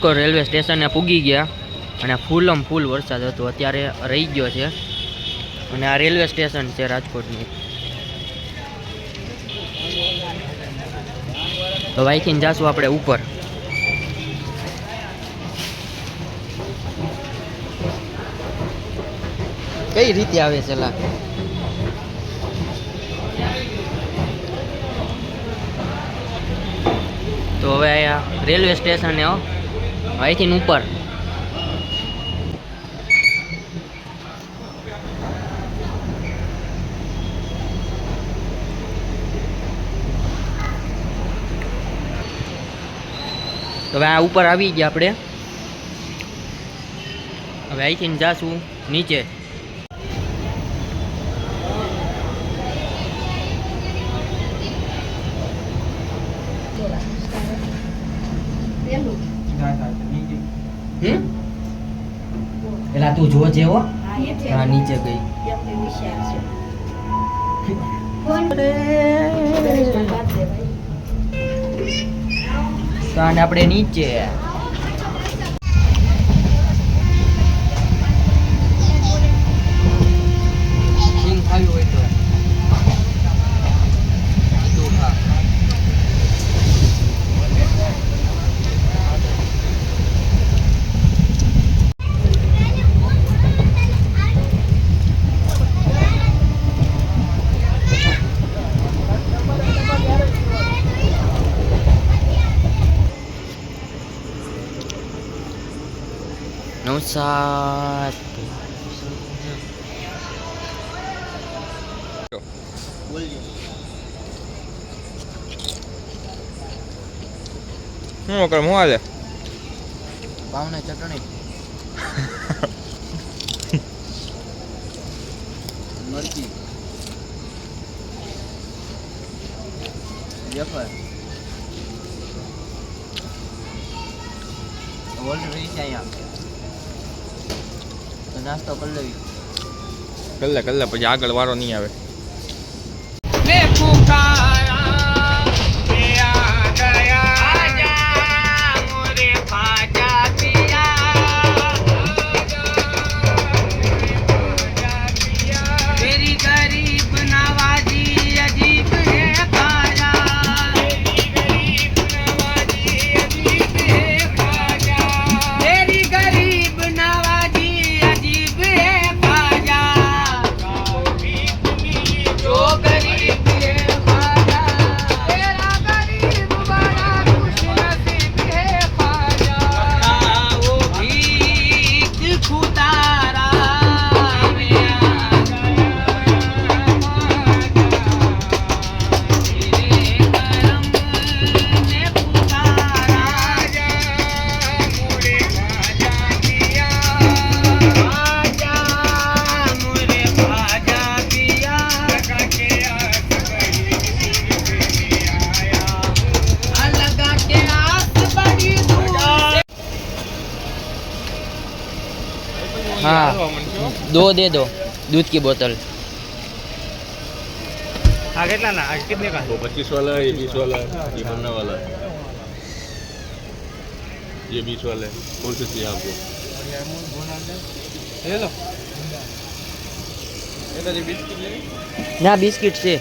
Rajkot railway સ્ટેશને પૂગી ગયા અને ફૂલ વરસાદ હતો. અત્યારે રહી ગયો છે અને આ રેલવે સ્ટેશન છે રાજકોટની. તો અહીંથી જાશું આપણે ઉપર. કઈ રીતે આવે છે લા? તો હવે અહીંયા રેલવે સ્ટેશન અહીંથી ઉપર. તો હવે આ ઉપર આવી ગયા આપણે. હવે અહીંથી જાશું નીચે. પેલા તું જો જેવો હા નીચે ગઈ. અને આપણે નીચે સિંગ ખાવી હોય તો નવસાદ. શું કર હું હાલે પાવને ચટણી મરચી વેફર ઓલ રહી છે અહીંયા. નાસ્તો કરી લેવી. કલ્લે પછી આગળ વારો નહીં આવે. हाँ दो दे दो दूध की बोतल. कितना ना कितने का? वो 25 वाला है, ये 20 वाला है, ये बनने वाला है, ये 20 वाला है. कौन से चाहिए आपको? ले लो. ना बिस्किट से